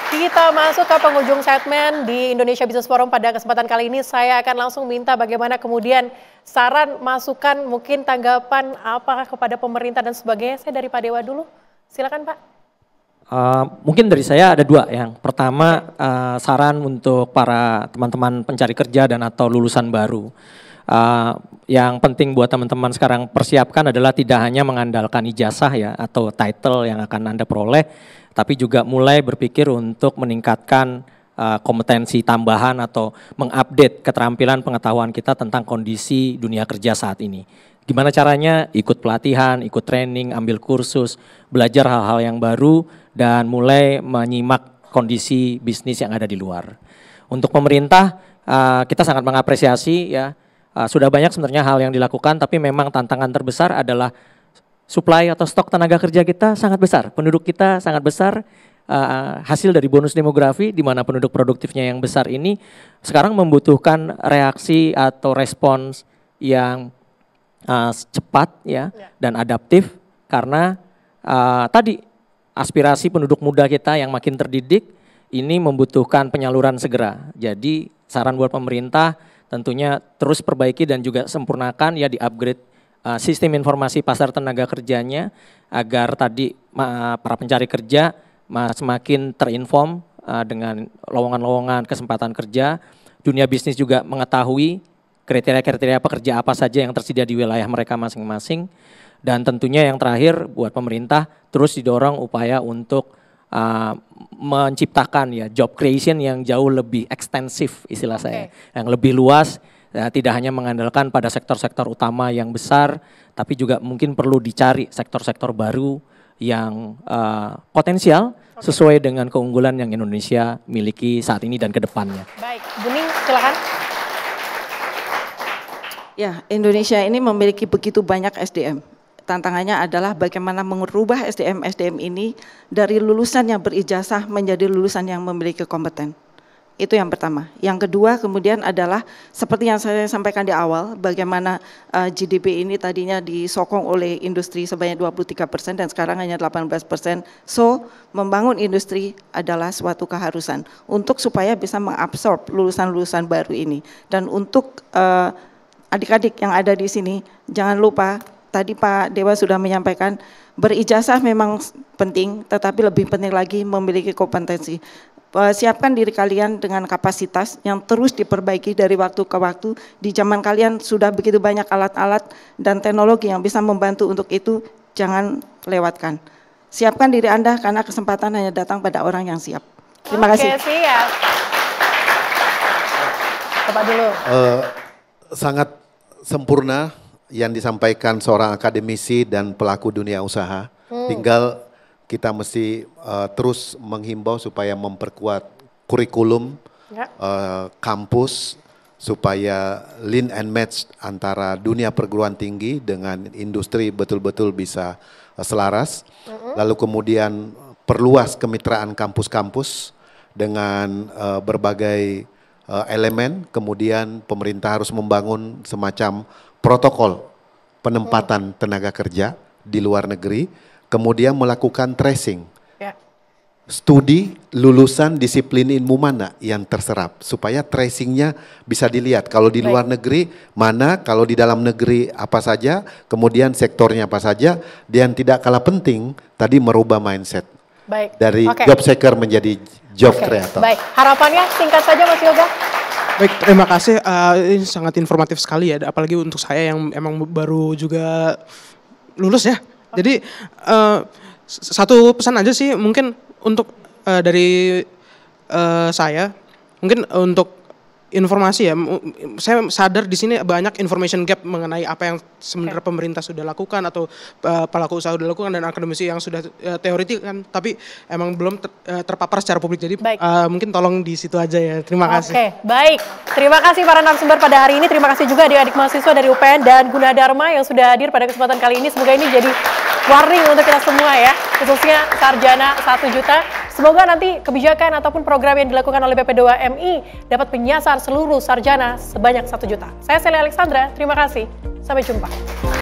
Kita masuk ke penghujung segmen di Indonesia Business Forum. Pada kesempatan kali ini saya akan langsung minta bagaimana kemudian saran, masukan, mungkin tanggapan apa kepada pemerintah dan sebagainya. Saya dari Pak Dewa dulu, silakan Pak. Mungkin dari saya ada dua. Yang pertama saran untuk para teman-teman pencari kerja dan atau lulusan baru. Yang penting buat teman-teman sekarang persiapkan adalah tidak hanya mengandalkan ijazah ya atau title yang akan Anda peroleh, tapi juga mulai berpikir untuk meningkatkan kompetensi tambahan atau mengupdate keterampilan pengetahuan kita tentang kondisi dunia kerja saat ini. Gimana caranya? Ikut pelatihan, ikut training, ambil kursus, belajar hal-hal yang baru dan mulai menyimak kondisi bisnis yang ada di luar. Untuk pemerintah kita sangat mengapresiasi ya. Sudah banyak sebenarnya hal yang dilakukan, tapi memang tantangan terbesar adalah supply atau stok tenaga kerja kita sangat besar. Penduduk kita sangat besar, hasil dari bonus demografi di mana penduduk produktifnya yang besar ini sekarang membutuhkan reaksi atau respons yang cepat ya dan adaptif karena tadi aspirasi penduduk muda kita yang makin terdidik ini membutuhkan penyaluran segera. Jadi saran buat pemerintah tentunya terus perbaiki dan juga sempurnakan ya di-upgrade sistem informasi pasar tenaga kerjanya agar tadi para pencari kerja semakin terinform dengan lowongan-lowongan kesempatan kerja. Dunia bisnis juga mengetahui kriteria-kriteria pekerja apa saja yang tersedia di wilayah mereka masing-masing. Dan tentunya yang terakhir buat pemerintah terus didorong upaya untuk menciptakan ya job creation yang jauh lebih ekstensif istilah saya, yang lebih luas, ya, tidak hanya mengandalkan pada sektor-sektor utama yang besar, tapi juga mungkin perlu dicari sektor-sektor baru yang potensial sesuai dengan keunggulan yang Indonesia miliki saat ini dan ke depannya. Baik, Buning silakan. Ya, Indonesia ini memiliki begitu banyak SDM. Tantangannya adalah bagaimana merubah SDM ini dari lulusan yang berijazah menjadi lulusan yang memiliki kompeten. Itu yang pertama. Yang kedua kemudian adalah seperti yang saya sampaikan di awal, bagaimana GDP ini tadinya disokong oleh industri sebanyak 23% dan sekarang hanya 18%. So, membangun industri adalah suatu keharusan untuk supaya bisa mengabsorb lulusan-lulusan baru ini. Dan untuk adik-adik yang ada di sini, jangan lupa tadi Pak Dewa sudah menyampaikan berijazah memang penting, tetapi lebih penting lagi memiliki kompetensi. Siapkan diri kalian dengan kapasitas yang terus diperbaiki dari waktu ke waktu. Di zaman kalian sudah begitu banyak alat-alat dan teknologi yang bisa membantu untuk itu, jangan lewatkan. Siapkan diri Anda karena kesempatan hanya datang pada orang yang siap. Terima kasih. Oke, siap. Coba dulu. Sangat sempurna yang disampaikan seorang akademisi dan pelaku dunia usaha. Tinggal kita mesti terus menghimbau supaya memperkuat kurikulum kampus supaya lean and match antara dunia perguruan tinggi dengan industri betul-betul bisa selaras. Lalu kemudian perluas kemitraan kampus-kampus dengan berbagai elemen. Kemudian pemerintah harus membangun semacam protokol penempatan tenaga kerja di luar negeri, kemudian melakukan tracing. Studi lulusan disiplin ilmu mana yang terserap, supaya tracingnya bisa dilihat. Kalau di luar negeri mana, kalau di dalam negeri apa saja, kemudian sektornya apa saja, dan tidak kalah penting tadi merubah mindset. Dari job seeker menjadi job creator. Baik, harapannya singkat saja Mas Yoga. Baik, terima kasih. Ini sangat informatif sekali ya, apalagi untuk saya yang emang baru juga lulus ya. Jadi satu pesan aja sih mungkin untuk dari saya, mungkin untuk informasi ya. Saya sadar di sini banyak information gap mengenai apa yang sebenarnya pemerintah sudah lakukan atau pelaku usaha sudah lakukan dan akademisi yang sudah teoritik kan, tapi emang belum terpapar secara publik. Jadi mungkin tolong di situ aja ya. Terima kasih. Oke, baik. Terima kasih para narasumber pada hari ini. Terima kasih juga adik-adik mahasiswa dari UPN dan Gunadarma yang sudah hadir pada kesempatan kali ini. Semoga ini jadi warning untuk kita semua ya, khususnya sarjana 1 juta. Semoga nanti kebijakan ataupun program yang dilakukan oleh BP2MI dapat menyasar seluruh sarjana sebanyak 1 juta. Saya Celia Alexandra, terima kasih. Sampai jumpa.